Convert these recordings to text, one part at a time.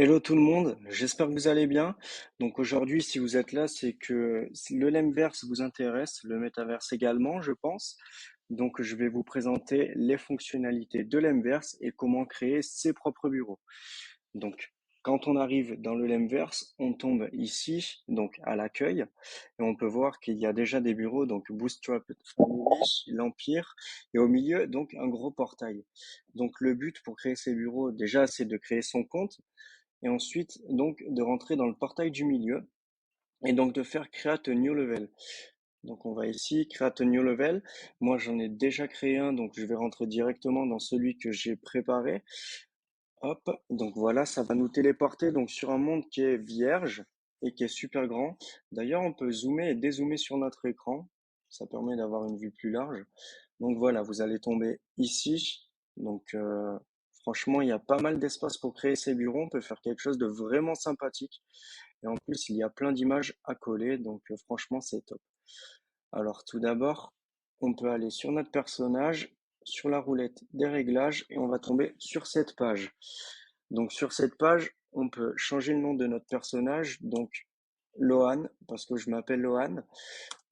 Hello tout le monde, j'espère que vous allez bien. Donc aujourd'hui, si vous êtes là, c'est que le Lemverse vous intéresse, le métaverse également, je pense. Donc je vais vous présenter les fonctionnalités de Lemverse et comment créer ses propres bureaux. Donc quand on arrive dans le Lemverse, on tombe ici, donc à l'accueil, et on peut voir qu'il y a déjà des bureaux, donc Bootstrap Family, l'Empire, et au milieu, donc un gros portail. Donc le but pour créer ces bureaux, déjà, c'est de créer son compte et ensuite donc de rentrer dans le portail du milieu et donc de faire Create a New Level. Donc on va ici, Create a New Level. Moi j'en ai déjà créé un, donc je vais rentrer directement dans celui que j'ai préparé. Hop, donc voilà, ça va nous téléporter donc sur un monde qui est vierge et qui est super grand. D'ailleurs, on peut zoomer et dézoomer sur notre écran. Ça permet d'avoir une vue plus large. Donc voilà, vous allez tomber ici. Donc franchement, il y a pas mal d'espace pour créer ces bureaux. On peut faire quelque chose de vraiment sympathique. Et en plus, il y a plein d'images à coller. Donc franchement, c'est top. Alors tout d'abord, on peut aller sur notre personnage, sur la roulette des réglages et on va tomber sur cette page. Donc sur cette page, on peut changer le nom de notre personnage, donc Lohan, parce que je m'appelle Lohan,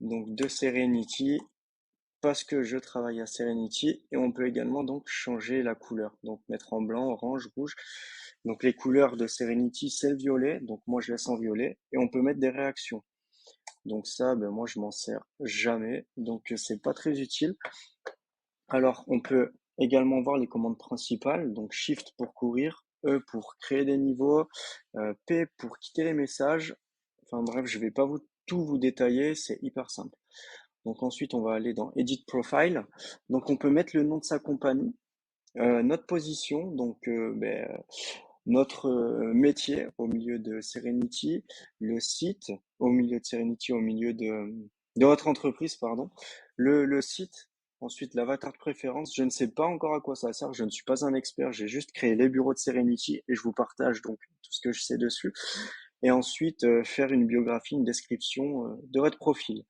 donc de Serenity, parce que je travaille à Serenity, et on peut également donc changer la couleur, donc mettre en blanc, orange, rouge. Donc les couleurs de Serenity, c'est le violet, donc moi je laisse en violet, et on peut mettre des réactions. Donc ça, ben moi je m'en sers jamais, donc c'est pas très utile. Alors on peut également voir les commandes principales, donc Shift pour courir, E pour créer des niveaux, P pour quitter les messages. Enfin bref, je vais pas tout vous détailler, c'est hyper simple. Donc ensuite on va aller dans Edit Profile. Donc on peut mettre le nom de sa compagnie, notre position, donc notre métier au milieu de Serenity, le site au milieu de Serenity, au milieu de votre entreprise, pardon, le site, ensuite l'avatar de préférence. Je ne sais pas encore à quoi ça sert, je ne suis pas un expert, j'ai juste créé les bureaux de Serenity et je vous partage donc tout ce que je sais dessus. Et ensuite, faire une biographie, une description de votre profil.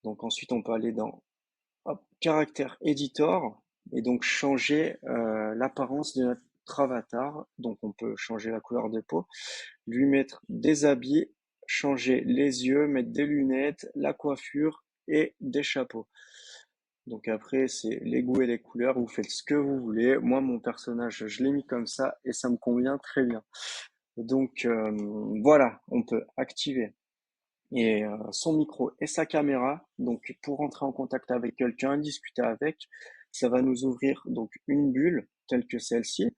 Donc ensuite, on peut aller dans hop, caractère editor et donc changer l'apparence de notre avatar. Donc on peut changer la couleur de peau, lui mettre des habits, changer les yeux, mettre des lunettes, la coiffure et des chapeaux. Donc après, c'est les goûts et les couleurs, vous faites ce que vous voulez. Moi, mon personnage, je l'ai mis comme ça et ça me convient très bien. Donc voilà, on peut activer et son micro et sa caméra. Donc pour entrer en contact avec quelqu'un, discuter avec, ça va nous ouvrir donc une bulle telle que celle-ci,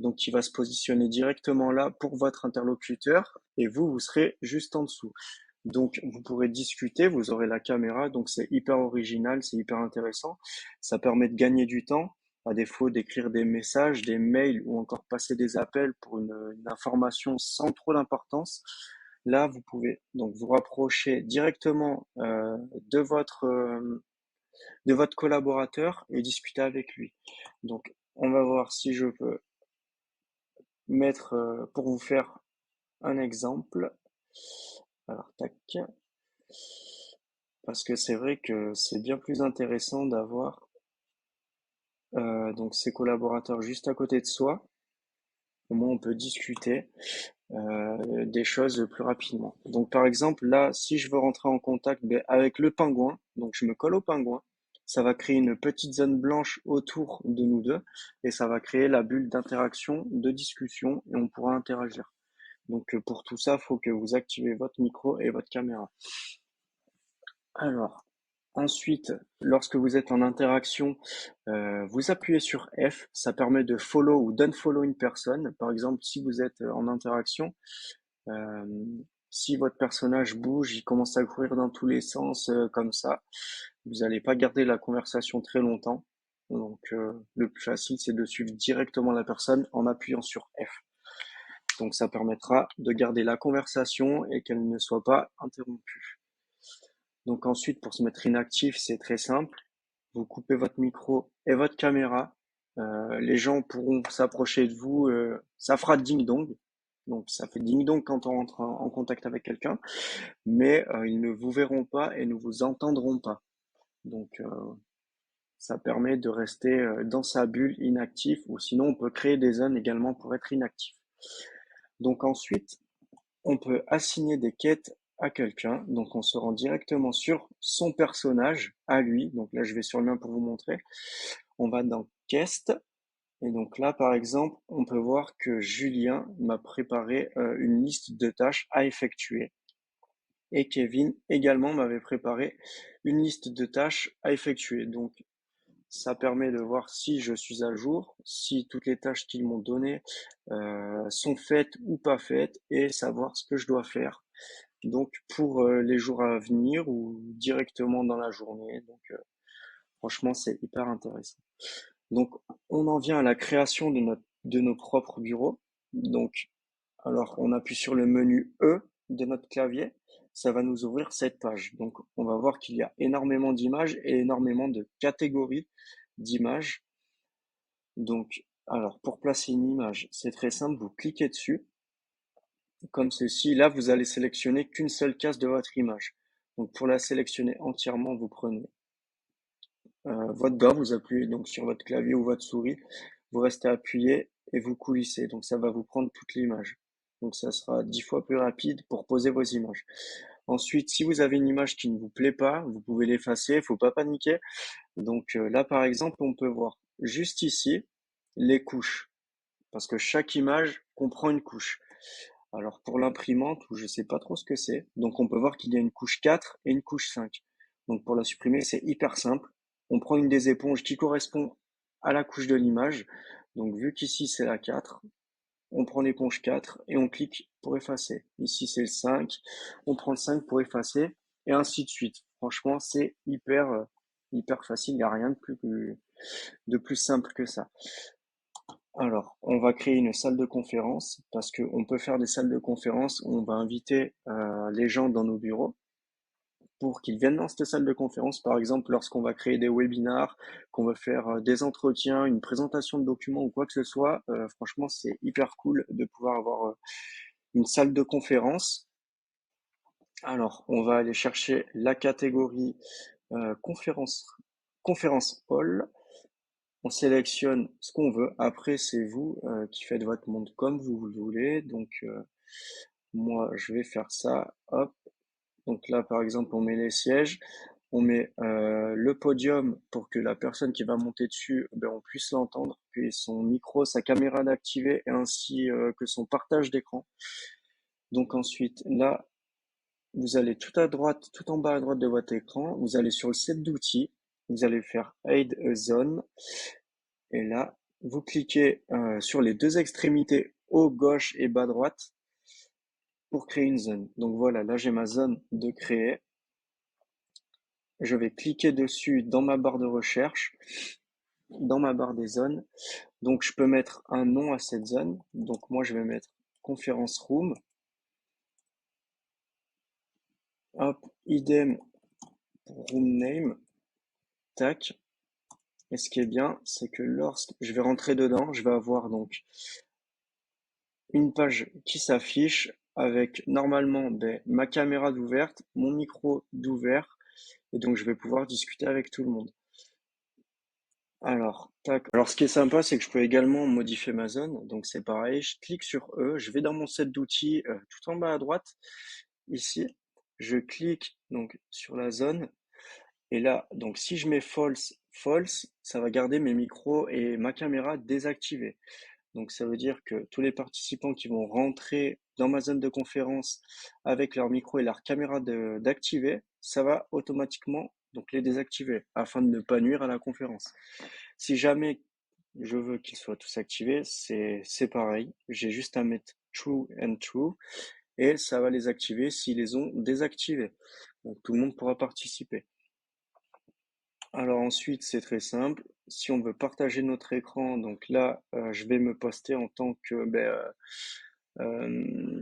donc qui va se positionner directement là pour votre interlocuteur et vous serez juste en dessous. Donc vous pourrez discuter, vous aurez la caméra, donc c'est hyper original, c'est hyper intéressant. Ça permet de gagner du temps, à défaut d'écrire des messages, des mails ou encore passer des appels pour une information sans trop d'importance. Là, vous pouvez donc vous rapprocher directement de votre collaborateur et discuter avec lui. Donc, on va voir si je peux mettre pour vous faire un exemple. Alors, tac, parce que c'est vrai que c'est bien plus intéressant d'avoir donc ses collaborateurs juste à côté de soi. Au moins, on peut discuter des choses plus rapidement. Donc, par exemple, là, si je veux rentrer en contact avec le pingouin, donc je me colle au pingouin, ça va créer une petite zone blanche autour de nous deux et ça va créer la bulle d'interaction, de discussion et on pourra interagir. Donc, pour tout ça, il faut que vous activez votre micro et votre caméra. Alors, ensuite, lorsque vous êtes en interaction, vous appuyez sur F, ça permet de follow ou d'unfollow une personne. Par exemple, si vous êtes en interaction, euh, si votre personnage bouge, il commence à courir dans tous les sens comme ça, vous n'allez pas garder la conversation très longtemps. Donc le plus facile, c'est de suivre directement la personne en appuyant sur F. Donc ça permettra de garder la conversation et qu'elle ne soit pas interrompue. Donc ensuite, pour se mettre inactif, c'est très simple. Vous coupez votre micro et votre caméra. Les gens pourront s'approcher de vous. Ça fera ding-dong. Donc ça fait ding-dong quand on rentre en contact avec quelqu'un, mais ils ne vous verront pas et ne vous entendront pas. Donc ça permet de rester dans sa bulle inactif ou sinon on peut créer des zones également pour être inactif. Donc ensuite, on peut assigner des quêtes à quelqu'un. Donc on se rend directement sur son personnage, à lui. Donc là, je vais sur le mien pour vous montrer. On va dans Quest. Et donc là, par exemple, on peut voir que Julien m'a préparé une liste de tâches à effectuer. Et Kevin également m'avait préparé une liste de tâches à effectuer. Donc ça permet de voir si je suis à jour, si toutes les tâches qu'ils m'ont données sont faites ou pas faites, et savoir ce que je dois faire. Donc pour les jours à venir ou directement dans la journée. Donc franchement, c'est hyper intéressant. Donc on en vient à la création de nos propres bureaux. Donc alors on appuie sur le menu E de notre clavier. Ça va nous ouvrir cette page. Donc on va voir qu'il y a énormément d'images et énormément de catégories d'images. Donc, alors, pour placer une image, c'est très simple, vous cliquez dessus, comme ceci. Là, vous allez sélectionner qu'une seule case de votre image. Donc, pour la sélectionner entièrement, vous prenez votre doigt, vous appuyez donc sur votre clavier ou votre souris, vous restez appuyé et vous coulissez. Donc, ça va vous prendre toute l'image. Donc, ça sera 10 fois plus rapide pour poser vos images. Ensuite, si vous avez une image qui ne vous plaît pas, vous pouvez l'effacer, il faut pas paniquer. Donc là, par exemple, on peut voir juste ici les couches, parce que chaque image comprend une couche. Alors pour l'imprimante, je ne sais pas trop ce que c'est, donc on peut voir qu'il y a une couche 4 et une couche 5. Donc pour la supprimer, c'est hyper simple. On prend une des éponges qui correspond à la couche de l'image. Donc vu qu'ici c'est la 4, on prend l'éponge 4 et on clique pour effacer. Ici c'est le 5, on prend le 5 pour effacer, et ainsi de suite. Franchement, c'est hyper facile, il n'y a rien de plus simple que ça. Alors, on va créer une salle de conférence parce qu'on peut faire des salles de conférence où on va inviter les gens dans nos bureaux pour qu'ils viennent dans cette salle de conférence. Par exemple, lorsqu'on va créer des webinars, qu'on va faire des entretiens, une présentation de documents ou quoi que ce soit, franchement, c'est hyper cool de pouvoir avoir une salle de conférence. Alors, on va aller chercher la catégorie conférence, conférence hall. On sélectionne ce qu'on veut. Après, c'est vous qui faites votre monde comme vous le voulez. Donc, moi, je vais faire ça. Hop. Donc là, par exemple, on met les sièges. On met le podium pour que la personne qui va monter dessus, ben, on puisse l'entendre, puis son micro, sa caméra d'activer, et ainsi que son partage d'écran. Donc ensuite, là, vous allez tout à droite, tout en bas à droite de votre écran, vous allez sur le set d'outils, vous allez faire Add a Zone, et là, vous cliquez sur les deux extrémités haut gauche et bas droite pour créer une zone. Donc voilà, là j'ai ma zone de créer. Je vais cliquer dessus dans ma barre de recherche, dans ma barre des zones. Donc je peux mettre un nom à cette zone. Donc moi je vais mettre conférence room. Hop, idem pour room name. Tac. Et ce qui est bien, c'est que lorsque je vais rentrer dedans, je vais avoir donc une page qui s'affiche avec normalement ma caméra d'ouverte, mon micro d'ouvert, et donc je vais pouvoir discuter avec tout le monde. Alors, tac. Alors ce qui est sympa, c'est que je peux également modifier ma zone, donc c'est pareil, je clique sur E, je vais dans mon set d'outils tout en bas à droite, ici, je clique donc sur la zone, et là, donc si je mets false, false, ça va garder mes micros et ma caméra désactivés. Donc ça veut dire que tous les participants qui vont rentrer dans ma zone de conférence avec leur micro et leur caméra d'activer, ça va automatiquement donc les désactiver afin de ne pas nuire à la conférence. Si jamais je veux qu'ils soient tous activés, c'est pareil. J'ai juste à mettre true and true et ça va les activer s'ils les ont désactivés. Donc tout le monde pourra participer. Alors ensuite, c'est très simple. Si on veut partager notre écran, donc là, je vais me poster en tant que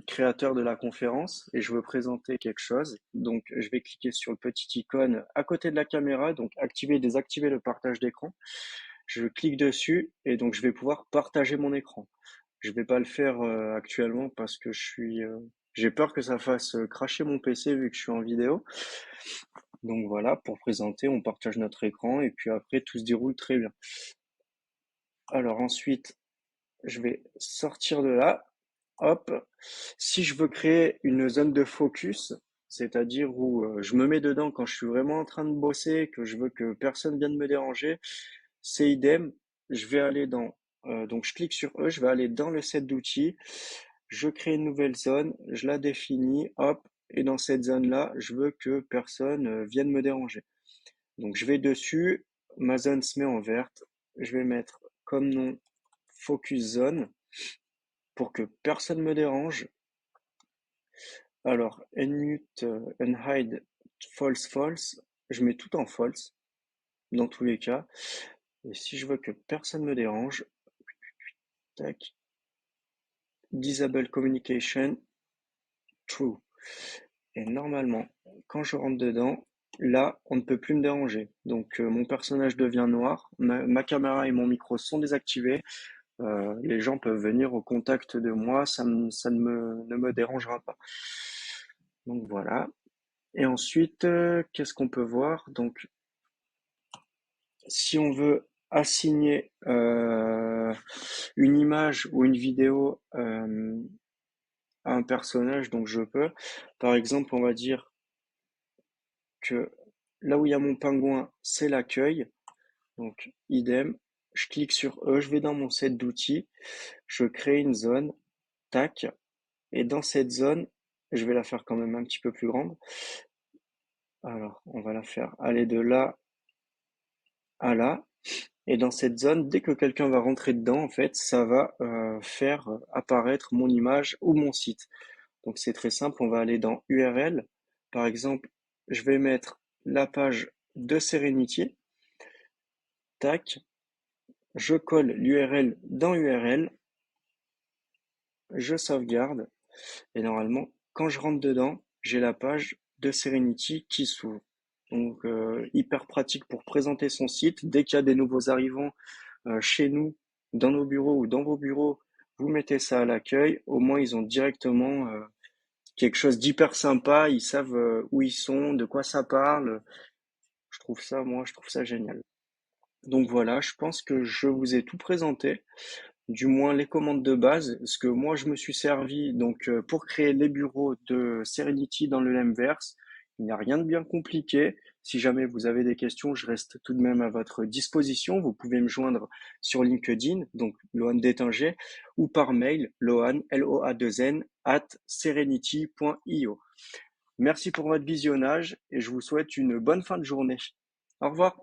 créateur de la conférence et je veux présenter quelque chose. Donc, je vais cliquer sur le petit icône à côté de la caméra, donc activer et désactiver le partage d'écran. Je clique dessus et donc je vais pouvoir partager mon écran. Je vais pas le faire actuellement parce que j'ai peur que ça fasse cracher mon PC vu que je suis en vidéo. Donc voilà, pour présenter, on partage notre écran et puis après tout se déroule très bien. Alors ensuite, je vais sortir de là Hop. Si je veux créer une zone de focus, c'est-à-dire où je me mets dedans quand je suis vraiment en train de bosser, que je veux que personne vienne me déranger, c'est idem. Je vais aller donc je clique sur eux, je vais aller dans le set d'outils, je crée une nouvelle zone, je la définis, hop, et dans cette zone-là, je veux que personne vienne me déranger. Donc je vais dessus, ma zone se met en verte, je vais mettre comme nom Focus Zone pour que personne me dérange. Alors, unmute, unhide, false, false, je mets tout en false, dans tous les cas. Et si je veux que personne me dérange, tac, disable communication, true. Et normalement, quand je rentre dedans, là, on ne peut plus me déranger. Donc, mon personnage devient noir, ma caméra et mon micro sont désactivés. Les gens peuvent venir au contact de moi, ça ne me dérangera pas. Donc voilà. Et ensuite, qu'est-ce qu'on peut voir? Donc, si on veut assigner une image ou une vidéo à un personnage, donc je peux. Par exemple, on va dire que là où il y a mon pingouin, c'est l'accueil. Donc, idem. Je clique sur E, je vais dans mon set d'outils, je crée une zone, tac. Et dans cette zone, je vais la faire quand même un petit peu plus grande. Alors, on va la faire aller de là à là. Et dans cette zone, dès que quelqu'un va rentrer dedans, en fait, ça va faire apparaître mon image ou mon site. Donc c'est très simple, on va aller dans URL. Par exemple, je vais mettre la page de Serenity. Tac, je colle l'URL dans URL, je sauvegarde. Et normalement, quand je rentre dedans, j'ai la page de Serenity qui s'ouvre. Donc hyper pratique pour présenter son site. Dès qu'il y a des nouveaux arrivants chez nous, dans nos bureaux ou dans vos bureaux, vous mettez ça à l'accueil. Au moins, ils ont directement quelque chose d'hyper sympa. Ils savent où ils sont, de quoi ça parle. Je trouve ça génial. Donc voilà, je pense que je vous ai tout présenté, du moins les commandes de base, ce que moi je me suis servi donc pour créer les bureaux de Serenity dans le Lemverse. Il n'y a rien de bien compliqué. Si jamais vous avez des questions, je reste tout de même à votre disposition. Vous pouvez me joindre sur LinkedIn, donc Lohan Détinger, ou par mail, lohan, Loa2n, @serenity.io. Merci pour votre visionnage et je vous souhaite une bonne fin de journée. Au revoir.